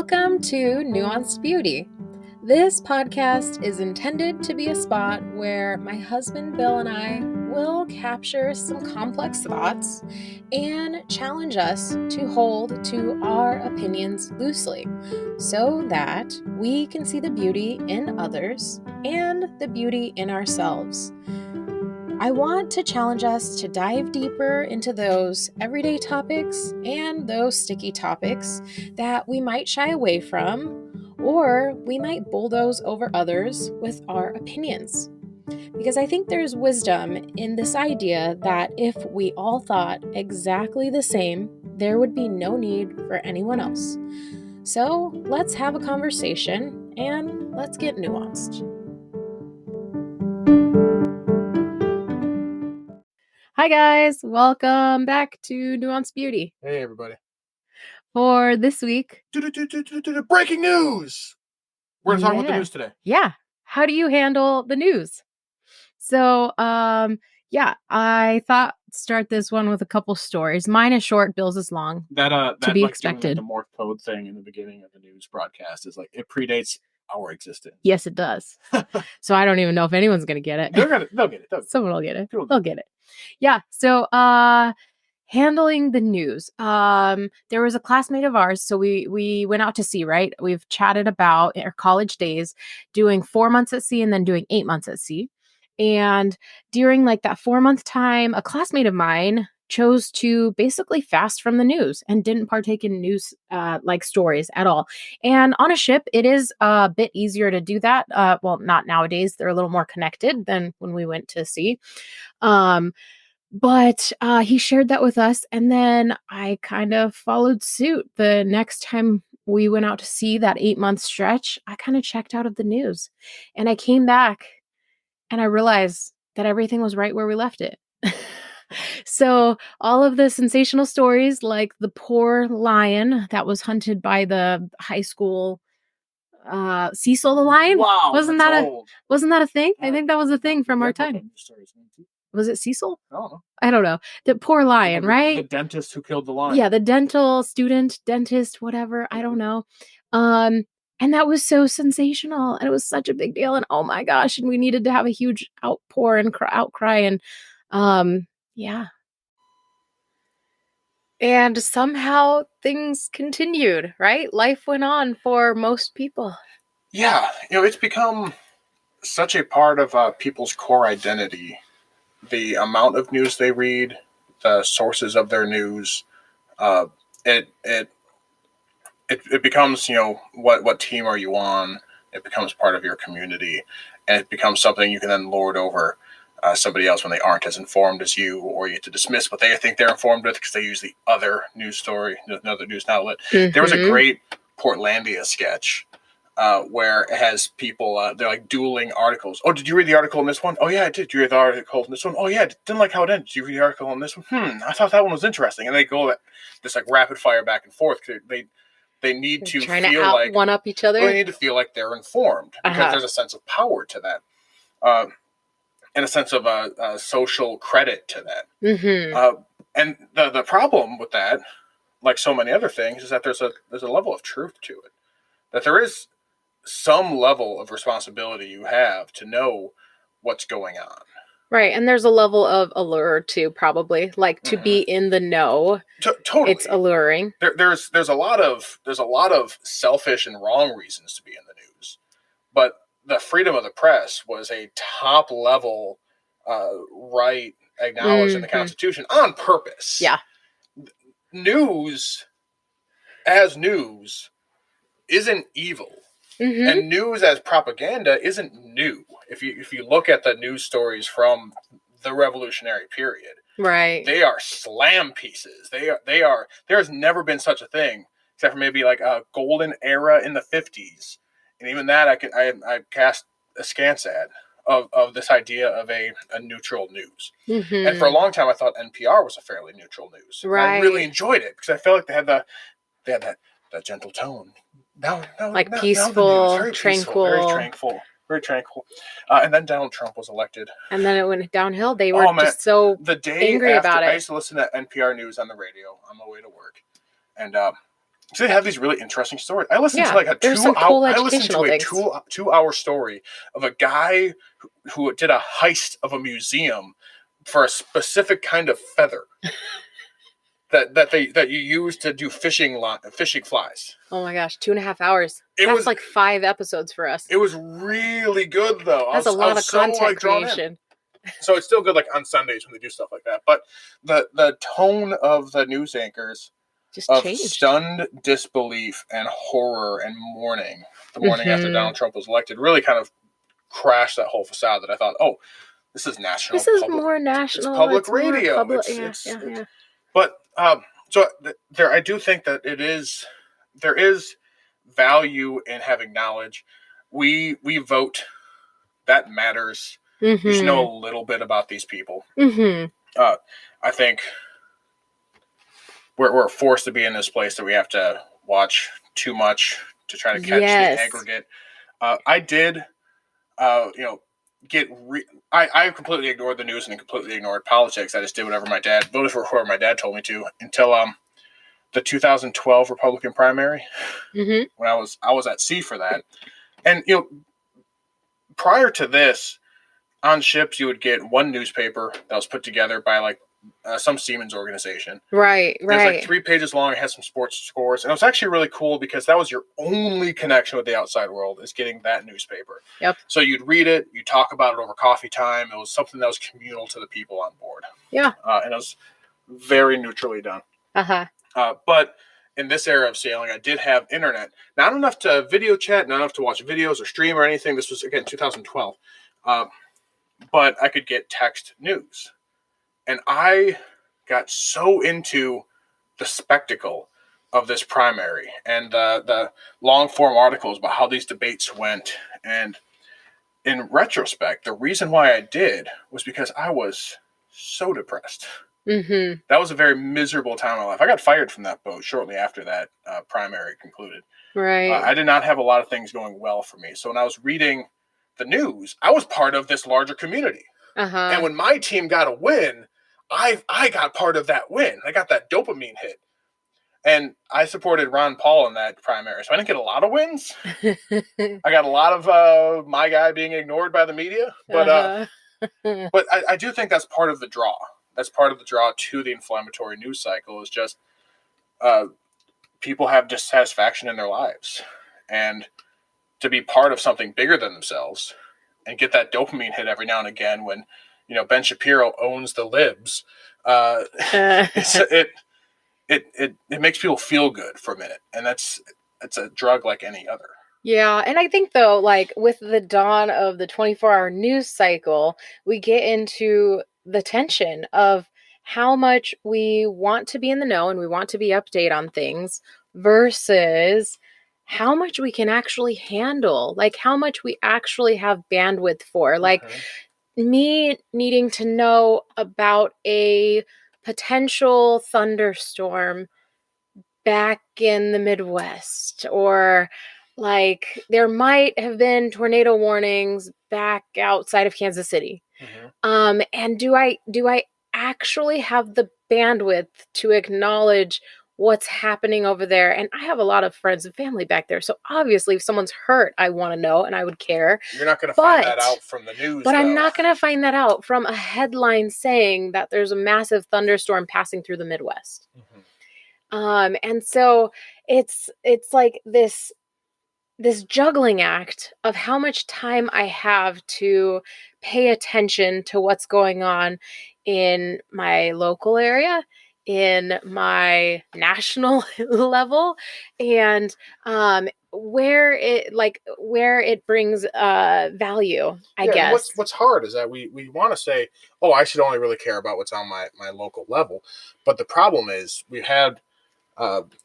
Welcome to Nuanced Beauty. This podcast is intended to be a spot where my husband Bill and I will capture some complex thoughts and challenge us to hold to our opinions loosely so that we can see the beauty in others and the beauty in ourselves. I want to challenge us to dive deeper into those everyday topics and those sticky topics that we might shy away from, or we might bulldoze over others with our opinions. Because I think there's wisdom in this idea that if we all thought exactly the same, there would be no need for anyone else. So let's have a conversation and let's get nuanced. Hi guys, welcome back to Nuanced Beauty. Hey everybody. For this week, Breaking news! We're going to talk about the news today. Yeah. How do you handle the news? So, I thought start this one with a couple stories. Mine is short, Bill's is long. That to be like expected. Doing, like, the morph code thing in the beginning of the news broadcast is like it predates our existence. Yes, it does. So I don't even know if anyone's going to get it. They'll get it. Someone will get it. They'll get it. Yeah. So, handling the news. There was a classmate of ours, so we went out to sea, right? We've chatted about our college days, doing 4 months at sea and then doing 8 months at sea. And during like that 4-month time, a classmate of mine chose to basically fast from the news and didn't partake in news like stories at all. And on a ship, it is a bit easier to do that. Well, not nowadays. They're a little more connected than when we went to sea. But he shared that with us, and then I kind of followed suit. The next time we went out to sea, that 8-month stretch, I kind of checked out of the news. And I came back, and I realized that everything was right where we left it. So all of the sensational stories, like the poor lion that was hunted by the high school Cecil the lion. Wow, wasn't that a thing? I think that was a thing from our time. Was it Cecil? I don't know. The poor lion, right? The dentist who killed the lion. Yeah, the dental student, dentist, whatever. I don't know. And that was so sensational, and it was such a big deal. And oh my gosh, and we needed to have a huge outpour and outcry, and yeah. And somehow things continued, right? Life went on for most people. Yeah, it's become such a part of people's core identity. The amount of news they read, the sources of their news, it becomes, what team are you on? It becomes part of your community, and it becomes something you can then lord over somebody else when they aren't as informed as you, or you get to dismiss what they think they're informed with because they use the other news story, another news outlet. Mm-hmm. There was a great Portlandia sketch where it has people, they're like dueling articles. Oh, did you read the article on this one? Oh, yeah, I did. Did you read the article on this one? Oh, yeah, didn't like how it ended. Did you read the article on this one? I thought that one was interesting. And they go this like rapid fire back and forth. They need to feel like one up each other. They need to feel like they're informed because there's a sense of power to that, and a sense of social credit to that. Mm-hmm. And the problem with that, like so many other things, is that there's a level of truth to it. That there is some level of responsibility you have to know what's going on. Right, and there's a level of allure too, probably. Like to be in the know. Totally, it's alluring. There's a lot of selfish and wrong reasons to be in the news, but the freedom of the press was a top level right acknowledged in the Constitution on purpose. Yeah, news isn't evil. Mm-hmm. And news as propaganda isn't new. If you look at the news stories from the Revolutionary period, right, they are slam pieces. They are. There's never been such a thing, except for maybe like a golden era in the 50s, and even that I cast askance at of this idea of a neutral news. Mm-hmm. And for a long time, I thought NPR was a fairly neutral news. Right, I really enjoyed it because I felt like they had that gentle tone. Peaceful, tranquil. Very tranquil. And then Donald Trump was elected. And then it went downhill. They were just so the day angry after, about it. I used to listen to NPR news on the radio on my way to work. And So they have these really interesting stories. I listened to Yeah, like a there's some 2 hour. cool I listened to educational a things. 2 hour story of a guy who did a heist of a museum for a specific kind of feather that you use to do fishing flies. Oh my gosh, 2.5 hours. It That's was like 5 episodes for us. it was really good though. That's a I lot was of so content drawn in. creation. So it's still good like on Sundays when they do stuff like that. But the tone of the news anchors Just of changed. stunned disbelief and horror and mourning the morning after Mhm. Donald Trump was elected really kind of crashed that whole facade that I thought, oh, this is national. This is public, more it's national. public It's more radio. public. It's Yeah. But so there, I do think that there is value in having knowledge. We vote. That matters. You should know a little bit about these people. I think we're forced to be in this place that we have to watch too much to try to catch the aggregate. I did, I completely ignored the news and completely ignored politics. I just did whatever voted for whoever my dad told me to until the 2012 Republican primary when I was at sea for that. And prior to this, on ships you would get one newspaper that was put together by like some Siemens organization. Right. It was like 3 pages long. It had some sports scores. And it was actually really cool because that was your only connection with the outside world, is getting that newspaper. Yep. So you'd read it. You talk about it over coffee time. It was something that was communal to the people on board. Yeah. And it was very neutrally done. But in this era of sailing, I did have internet. Not enough to video chat, not enough to watch videos or stream or anything. This was, again, 2012. But I could get text news. And I got so into the spectacle of this primary and the long form articles about how these debates went. And in retrospect, the reason why I did was because I was so depressed. That was a very miserable time in my life. I got fired from that boat shortly after that primary concluded. Right. I did not have a lot of things going well for me. So when I was reading the news, I was part of this larger community. And when my team got a win, I got part of that win. I got that dopamine hit. And I supported Ron Paul in that primary. So I didn't get a lot of wins. I got a lot of my guy being ignored by the media. But but I do think that's part of the draw. That's part of the draw to the inflammatory news cycle, is just people have dissatisfaction in their lives. And to be part of something bigger than themselves and get that dopamine hit every now and again when, Ben Shapiro owns the libs, it makes people feel good for a minute. And it's a drug like any other. Yeah, and I think, though, like with the dawn of the 24-hour news cycle, we get into the tension of how much we want to be in the know and we want to be update on things versus how much we can actually handle, like how much we actually have bandwidth for. Like me needing to know about a potential thunderstorm back in the Midwest, or like there might have been tornado warnings back outside of Kansas City. And do I actually have the bandwidth to acknowledge what's happening over there? And I have a lot of friends and family back there. So obviously if someone's hurt, I want to know and I would care. You're not going to find that out from the news. But I'm not going to find that out from a headline saying that there's a massive thunderstorm passing through the Midwest. And so it's like this juggling act of how much time I have to pay attention to what's going on in my local area, in my national level, and where it brings value, I guess. What's hard is that we want to say, oh, I should only really care about what's on my local level. But the problem is we had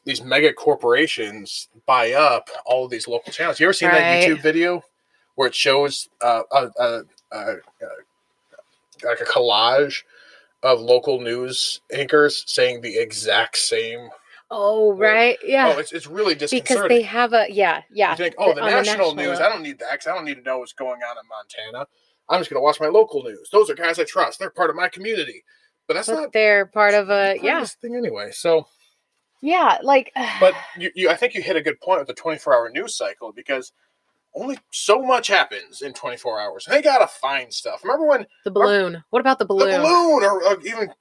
these mega corporations buy up all of these local channels. You ever seen that YouTube video where it shows like a collage of local news anchors saying the exact same? Oh, right. Yeah. Oh, it's really disconcerting. Because they have You think, the national news, I don't need that because I don't need to know what's going on in Montana. I'm just going to watch my local news. Those are guys I trust. They're part of my community. But they're part of this thing anyway. So Yeah, like, But I think you hit a good point with the 24-hour news cycle, because only so much happens in 24 hours. And they gotta find stuff. Remember when the balloon. What about the the balloon? balloon, or even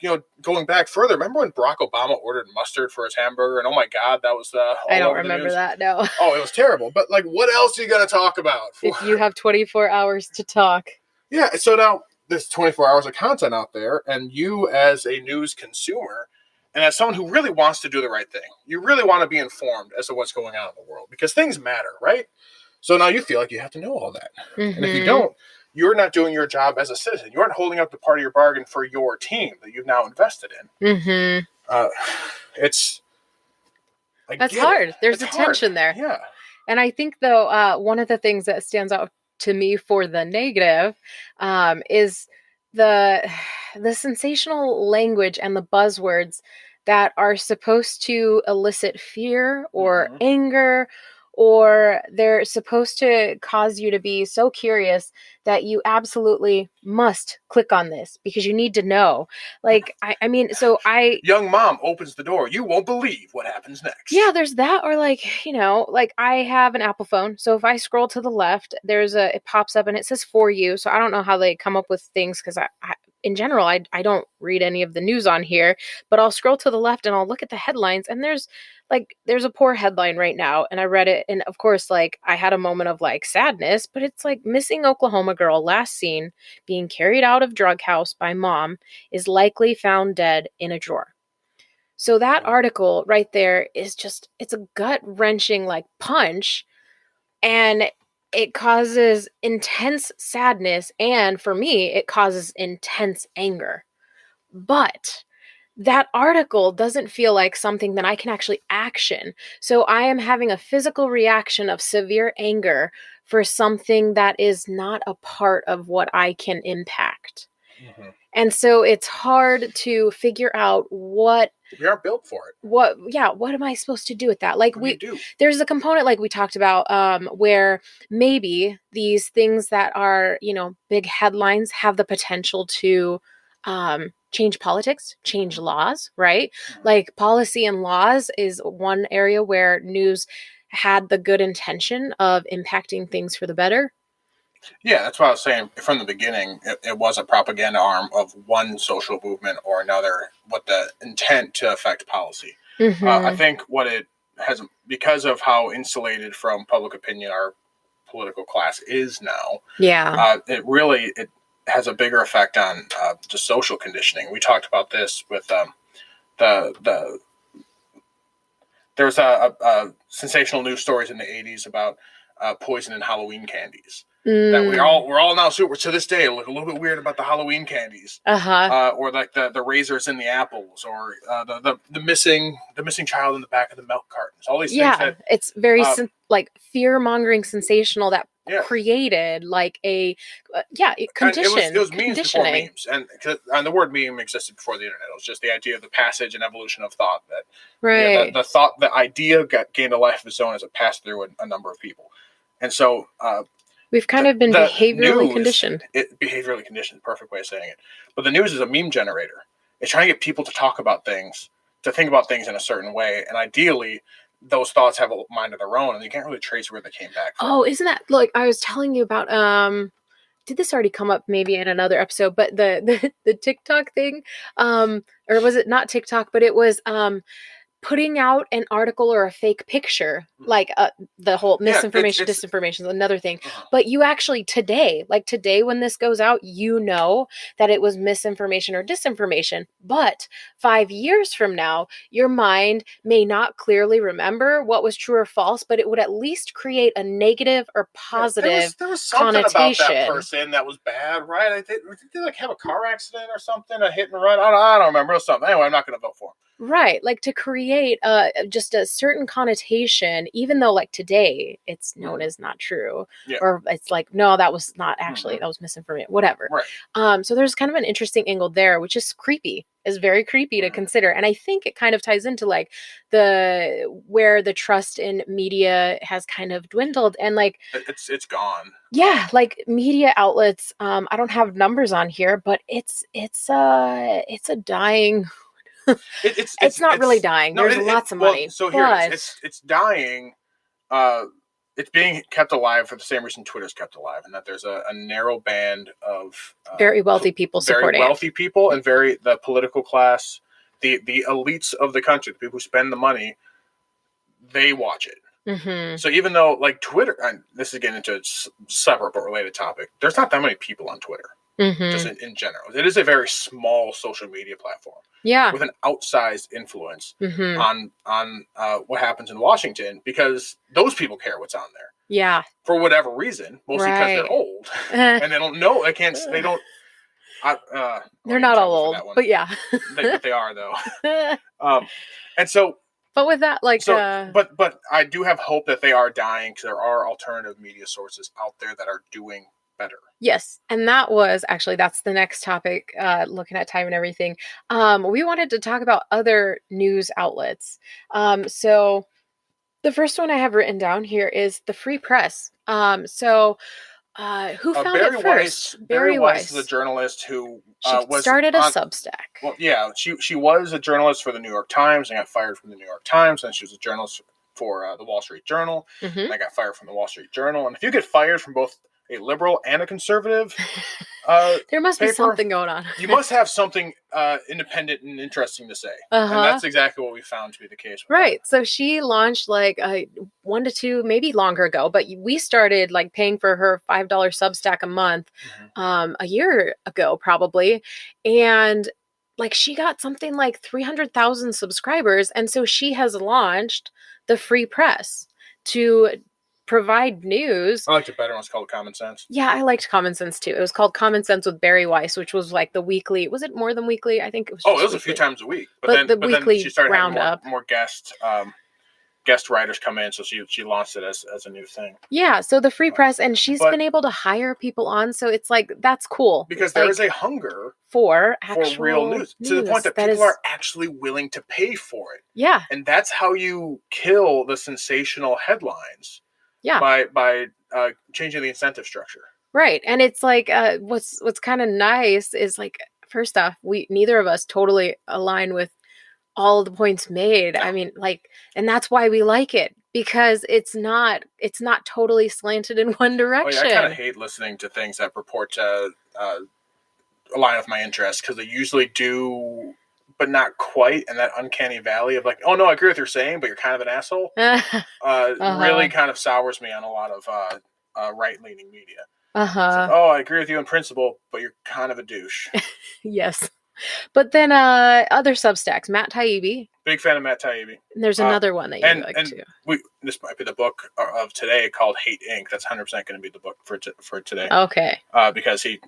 going back further? Remember when Barack Obama ordered mustard for his hamburger, and oh my God, that was I all don't over the remember news. that, no. Oh, it was terrible. But like, what else are you gonna talk about? If you have 24 hours to talk. Yeah. So now there's 24 hours of content out there, and you as a news consumer, and as someone who really wants to do the right thing, you really want to be informed as to what's going on in the world, because things matter, right? So now you feel like you have to know all that. And if you don't, you're not doing your job as a citizen. You aren't holding up the part of your bargain for your team that you've now invested in. It's That's hard. There's a tension there. Yeah. And I think, though, one of the things that stands out to me for the negative is the sensational language and the buzzwords that are supposed to elicit fear or anger, or they're supposed to cause you to be so curious that you absolutely must click on this because you need to know. Like, I mean, so young mom opens the door. You won't believe what happens next. Yeah, there's that. Or like, like I have an Apple phone. So if I scroll to the left, it pops up and it says for you. So I don't know how they come up with things because in general, I don't read any of the news on here, but I'll scroll to the left and I'll look at the headlines, and there's a poor headline right now. And I read it. And of course, like I had a moment of like sadness, but it's like missing Oklahoma girl last seen being carried out of drug house by mom is likely found dead in a drawer. So that article right there is it's a gut-wrenching like punch, and it causes intense sadness, and for me, it causes intense anger. But that article doesn't feel like something that I can actually action. So I am having a physical reaction of severe anger for something that is not a part of what I can impact. And so it's hard to figure out what we aren't built for it. What am I supposed to do with that? Like there's a component like we talked about where maybe these things that are, big headlines have the potential to change politics, change laws, right? Like policy and laws is one area where news had the good intention of impacting things for the better. Yeah, that's what I was saying from the beginning. It was a propaganda arm of one social movement or another with the intent to affect policy. I think what it has, because of how insulated from public opinion our political class is now, it has a bigger effect on just social conditioning. We talked about this with there's a sensational news stories in the 80s about poison in Halloween candies. That we're all now super to this day look a little bit weird about the Halloween candies, or like the razors in the apples, or the missing child in the back of the milk cartons. All these things that it's very like fear mongering, sensational that created like a condition. It was memes before memes, and the word meme existed before the internet. It was just the idea of the passage and evolution of thought that the idea gained a life of its own as it passed through a number of people, and so. We've kind of been behaviorally conditioned. Behaviorally conditioned, perfect way of saying it. But the news is a meme generator. It's trying to get people to talk about things, to think about things in a certain way. And ideally, those thoughts have a mind of their own, and you can't really trace where they came back from. Oh, isn't that, like, I was telling you about, did this already come up maybe in another episode, but the TikTok thing, or was it not TikTok, but it was, putting out an article or a fake picture, like the whole misinformation, disinformation is another thing. But you actually today when this goes out, that it was misinformation or disinformation. But 5 years from now, your mind may not clearly remember what was true or false, but it would at least create a negative or positive there was something connotation about that person that was bad, right? Did they like have a car accident or something, a hit and run? I don't remember. It was something. Anyway, I'm not going to vote for him. Right, like to create just a certain connotation, even though like today it's known as not true, or it's like, no, that was not actually, that was misinformation, whatever. Right. So there's kind of an interesting angle there, which is very creepy to consider. And I think it kind of ties into like where the trust in media has kind of dwindled, and like it's gone. Yeah, like media outlets. I don't have numbers on here, but it's a dying It's not really dying. No, There's lots of money. Well, so here but... it is. It's dying. It's being kept alive for the same reason Twitter's kept alive, and that there's a narrow band of very wealthy people supporting people and the political class, the elites of the country, the people who spend the money, they watch it. Mm-hmm. So even though like Twitter, and this is getting into a separate but related topic, there's not that many people on Twitter. Mm-hmm. Just in general, it is a very small social media platform. Yeah, with an outsized influence mm-hmm. on what happens in Washington, because those people care what's on there. Yeah, for whatever reason, mostly because they're old and they don't know. They can't. They don't. They're not all old, but yeah, they are though. And so. But with that, like, but I do have hope that they are dying, because there are alternative media sources out there that are doing better. Yes, and that's the next topic, looking at time and everything. We wanted to talk about other news outlets. So the first one I have written down here is the Free Press. Who found Barry it first? Barry Weiss is a journalist who started a Substack. Well, yeah, she was a journalist for the New York Times and got fired from the New York Times, and she was a journalist for the Wall Street Journal, and I got fired from the Wall Street Journal. And if you get fired from both a liberal and a conservative there must be something going on. You must have something independent and interesting to say. And that's exactly what we found to be the case. Right. So she launched like 1 to 2, maybe longer ago, but we started like paying for her $5 Substack a month a year ago, probably. And like she got something like 300,000 subscribers. And so she has launched the Free Press to provide news. I liked it better when it's called Common Sense. Yeah, I liked Common Sense too. It was called Common Sense with Barry Weiss, which was like the weekly. Was it more than weekly? I think it was. It was a few times a week. But then she started having more guest writers come in, so she launched it as a new thing. Yeah, so the Free Press, and she's been able to hire people on, so it's like that's cool. Because there is a hunger for real news to the point that people are actually willing to pay for it. Yeah, and that's how you kill the sensational headlines. Yeah, by changing the incentive structure. Right, and it's like what's kind of nice is like, first off, neither of us totally align with all of the points made. No. I mean, like, and that's why we like it, because it's not totally slanted in one direction. I kind of hate listening to things that purport to align with my interests, because they usually do, but not quite, and that uncanny valley of like, oh no, I agree with what you're saying, but you're kind of an asshole. Really kind of sours me on a lot of right-leaning media. Like, I agree with you in principle, but you're kind of a douche. Yes. But then other Substacks, Matt Taibbi. Big fan of Matt Taibbi. And there's another one that you like too. This might be the book of today called Hate Inc. That's 100% going to be the book for today. Okay. Because he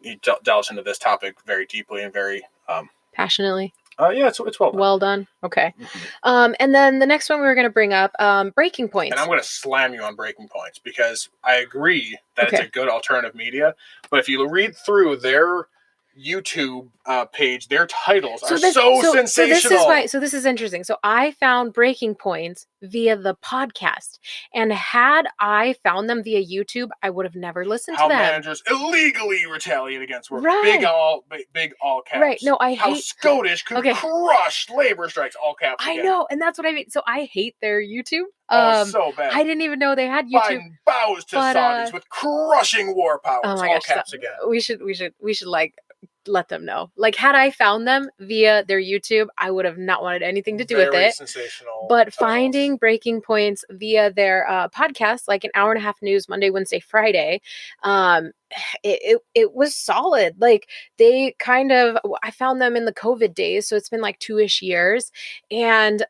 delves into this topic very deeply and very passionately. Yeah, it's well done. Well done. Okay. And then the next one we were going to bring up, Breaking Points. And I'm going to slam you on Breaking Points, because I agree that it's a good alternative media. But if you read through their YouTube page, their titles are so sensational. So this is interesting. So I found Breaking Points via the podcast, and had I found them via YouTube, I would have never listened to them. How managers illegally retaliate against work. Right. Big all caps. Right. No, I hate how SCOTUS could crush labor strikes. All caps. I know, and that's what I mean. So I hate their YouTube. So bad. I didn't even know they had YouTube. Biden bows to Saudis with crushing war powers. Oh my gosh, caps again. We should like let them know. Like, had I found them via their YouTube, I would have not wanted anything to do with it. Sensational. But finding Breaking Points via their podcast, like an hour and a half news, Monday, Wednesday, Friday, it was solid. Like, they kind of, I found them in the COVID days, so it's been like 2-ish years, and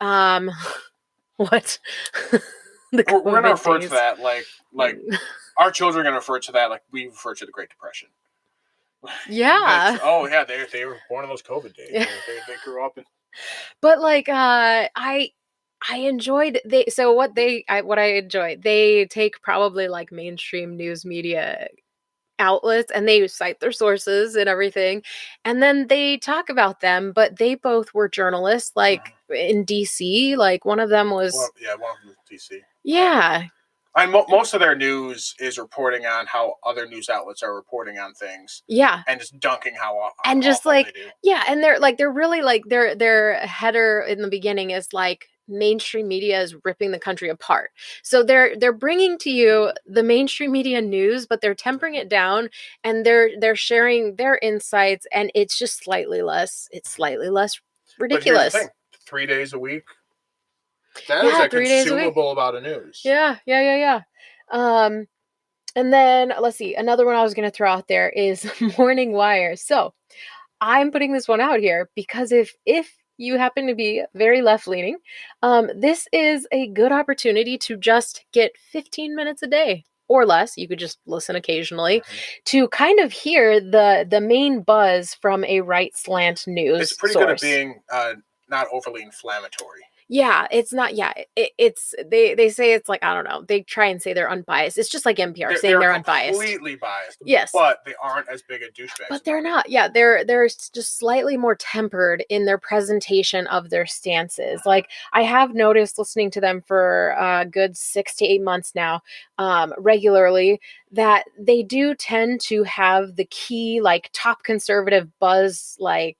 what? We're going to refer to that like our children are going to refer to that like we refer to the Great Depression. Yeah. They were born in those COVID days. They grew up in. But like I enjoyed what I enjoyed. They take probably like mainstream news media outlets and they cite their sources and everything, and then they talk about them. But they both were journalists, like in DC. Like one of them was one of them was DC. Yeah. Most of their news is reporting on how other news outlets are reporting on things. Yeah. And just dunking how and just awful like they do. Yeah, and they're really like their header in the beginning is like mainstream media is ripping the country apart. So they're bringing to you the mainstream media news, but they're tempering it down, and they're sharing their insights, and it's just slightly less ridiculous. But here's the thing: 3 days a week. That is a 3 days a week. consumable amount of news. Yeah. And then let's see, another one I was going to throw out there is Morning Wire. So I'm putting this one out here because if you happen to be very left leaning, this is a good opportunity to just get 15 minutes a day or less. You could just listen occasionally to kind of hear the main buzz from a right slant news. It's pretty source. good at being not overly inflammatory. Yeah, it's not. Yeah, it's they say it's like, I don't know. They try and say they're unbiased. It's just like NPR saying they're unbiased. Completely biased. Yes, but they aren't as big a douchebags. But they're not. Yeah, they're just slightly more tempered in their presentation of their stances. Like, I have noticed listening to them for a good 6 to 8 months now, regularly, that they do tend to have the key like top conservative buzz like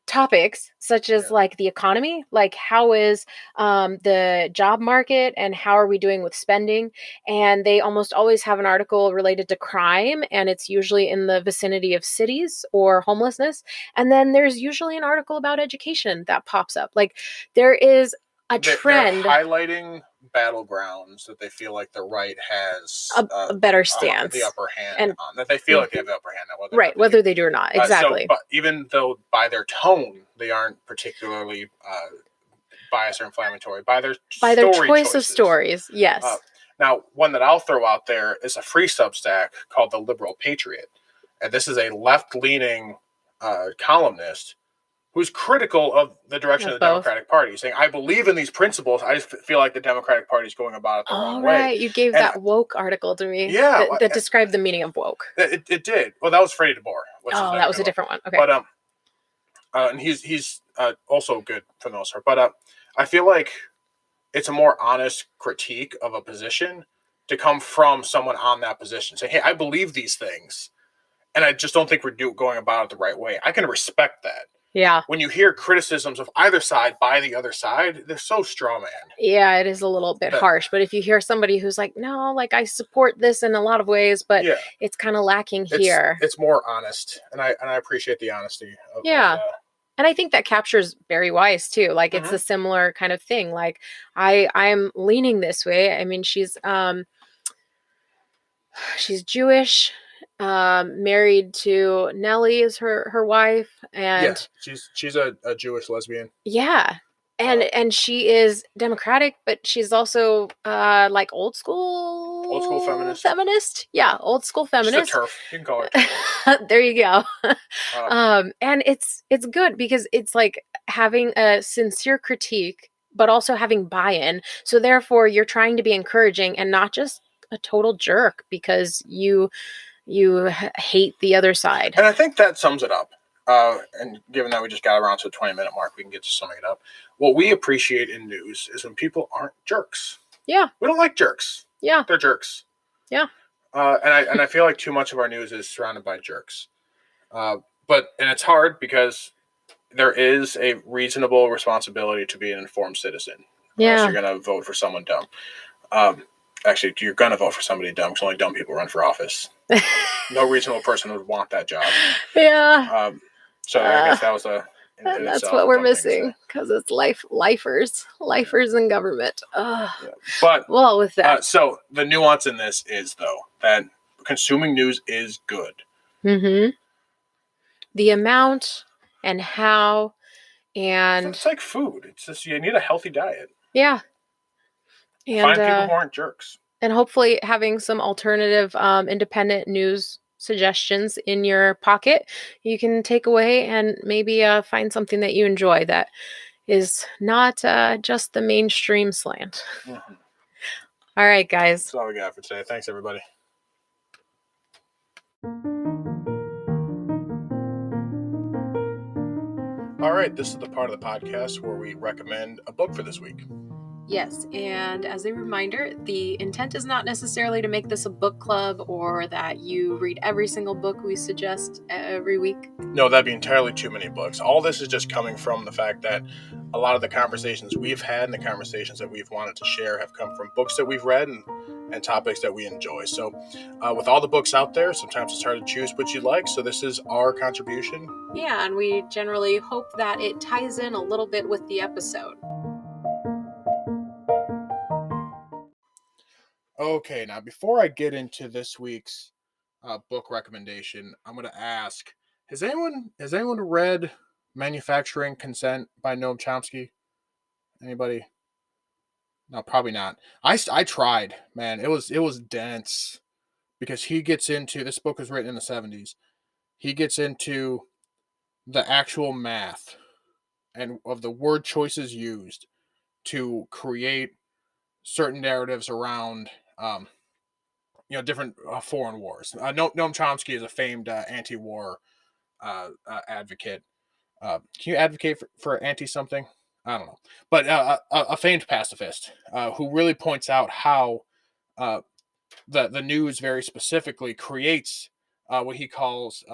topics, such as like the economy, like how is the job market and how are we doing with spending. And they almost always have an article related to crime, and it's usually in the vicinity of cities or homelessness. And then there's usually an article about education that pops up. Like, there is a trend. They're highlighting battlegrounds that they feel like the right has a better stance, the upper hand on, that they feel like they have the upper hand on, whether they do or not. Exactly. But even though by their tone they aren't particularly biased or inflammatory, by their choice of stories, yes. Now, one that I'll throw out there is a free Substack called The Liberal Patriot, and this is a left-leaning columnist who's critical of the direction of the Democratic Party, saying, I believe in these principles, I just feel like the Democratic Party is going about it the wrong way. Right, you gave that woke article to me. Yeah. That described the meaning of woke. It did. Well, that was Freddie DeBoer. That was a different one. Okay. But and he's also good for the most part. But I feel like it's a more honest critique of a position to come from someone on that position, saying, hey, I believe these things, and I just don't think we're going about it the right way. I can respect that. Yeah. When you hear criticisms of either side by the other side, they're so straw man. Yeah, it is a little bit harsh. But if you hear somebody who's like, no, like I support this in a lot of ways, but it's kind of lacking here. It's more honest, and I appreciate the honesty. And I think that captures Barry Weiss too. Like, it's a similar kind of thing. Like, I'm leaning this way. I mean, she's Jewish. Married to Nellie is her wife, and she's a Jewish lesbian. Yeah, and she is Democratic, but she's also like old school feminist. Yeah, old school feminist. She's a TERF. You can call her. There you go. And it's good because it's like having a sincere critique, but also having buy-in. So therefore, you're trying to be encouraging and not just a total jerk because you hate the other side. And I think that sums it up. And given that we just got around to the 20-minute mark, we can get to summing it up. What we appreciate in news is when people aren't jerks. Yeah. We don't like jerks. Yeah. They're jerks. Yeah. And I feel like too much of our news is surrounded by jerks. And it's hard because there is a reasonable responsibility to be an informed citizen. Yeah. Unless you're going to vote for someone dumb. Actually, you're going to vote for somebody dumb because only dumb people run for office. No reasonable person would want that job. Yeah. So I guess that was that's what we're missing, because it's lifers in government. Yeah. But with that, so the nuance in this is though that consuming news is good. Mm-hmm. The amount and how, and it's like food. It's just you need a healthy diet. Yeah. And find people who aren't jerks. And hopefully having some alternative independent news suggestions in your pocket you can take away and maybe find something that you enjoy that is not just the mainstream slant. Mm-hmm. All right, guys. That's all we got for today. Thanks, everybody. All right, this is the part of the podcast where we recommend a book for this week. Yes, and as a reminder, the intent is not necessarily to make this a book club or that you read every single book we suggest every week. No, that'd be entirely too many books. All this is just coming from the fact that a lot of the conversations we've had and the conversations that we've wanted to share have come from books that we've read and topics that we enjoy. So, with all the books out there, sometimes it's hard to choose what you like. So, this is our contribution. Yeah, and we generally hope that it ties in a little bit with the episode. Okay, now before I get into this week's book recommendation, I'm going to ask: Has anyone read Manufacturing Consent by Noam Chomsky? Anybody? No, probably not. I tried, man. It was dense because he gets into this book was written in the 70s. He gets into the actual math and of the word choices used to create certain narratives around different foreign wars. Noam Chomsky is a famed anti-war advocate. Can you advocate for anti something? I don't know, but a famed pacifist who really points out how uh, the news very specifically creates what he calls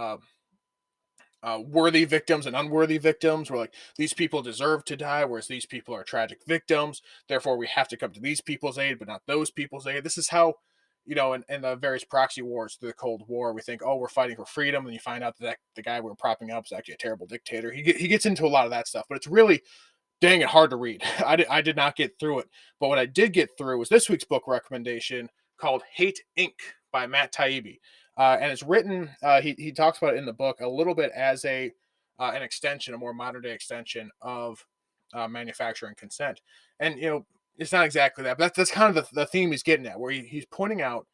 worthy victims and unworthy victims. Where like these people deserve to die, whereas these people are tragic victims. Therefore, we have to come to these people's aid, but not those people's aid. This is how, in the various proxy wars through the Cold War, we think, oh, we're fighting for freedom, and you find out that the guy we were propping up is actually a terrible dictator. He gets into a lot of that stuff, but it's really dang it hard to read. I did not get through it, but what I did get through was this week's book recommendation called Hate Inc. by Matt Taibbi. And it's written, he talks about it in the book a little bit as an extension, a more modern day extension of manufacturing consent. And, it's not exactly that, but that's kind of the theme he's getting at, where he's pointing out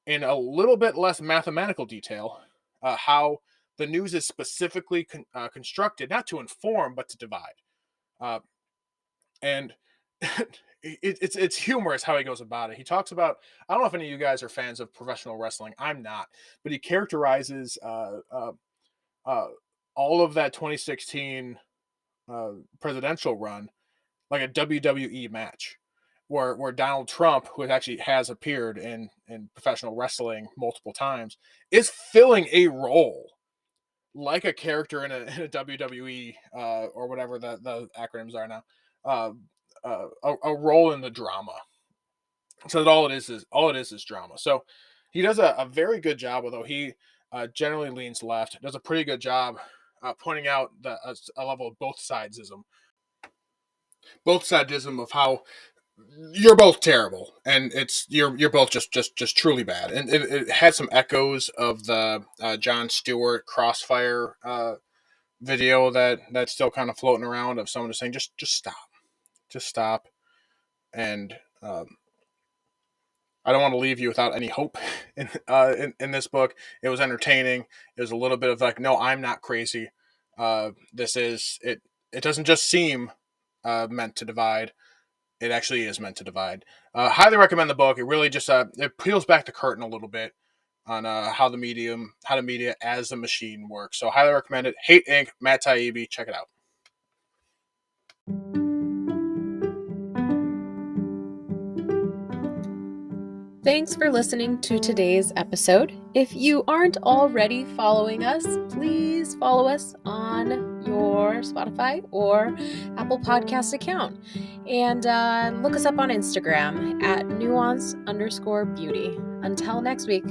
in a little bit less mathematical detail how the news is specifically constructed, not to inform, but to divide. Uh, and it's humorous how he goes about it. He talks about, I don't know if any of you guys are fans of professional wrestling. I'm not, but he characterizes uh, all of that 2016 presidential run like a WWE match, where Donald Trump, who actually has appeared in professional wrestling multiple times, is filling a role like a character in a WWE or whatever the acronyms are now. Uh, a role in the drama. So that all it is drama. So he does a very good job, although he generally leans left. Does a pretty good job pointing out a level of both sidism of how you're both terrible, and you're both just truly bad. And it had some echoes of the Jon Stewart Crossfire video that's still kind of floating around of someone just saying just stop. And I don't want to leave you without any hope in this book. It was entertaining. It was a little bit of like, no, I'm not crazy. This is it. It doesn't just seem meant to divide. It actually is meant to divide. Highly recommend the book. It really just it peels back the curtain a little bit on how the media as a machine works. So highly recommend it. Hate Inc. Matt Taibbi. Check it out. Thanks for listening to today's episode. If you aren't already following us, please follow us on your Spotify or Apple Podcast account. And look us up on Instagram at nuanced_beauty. Until next week.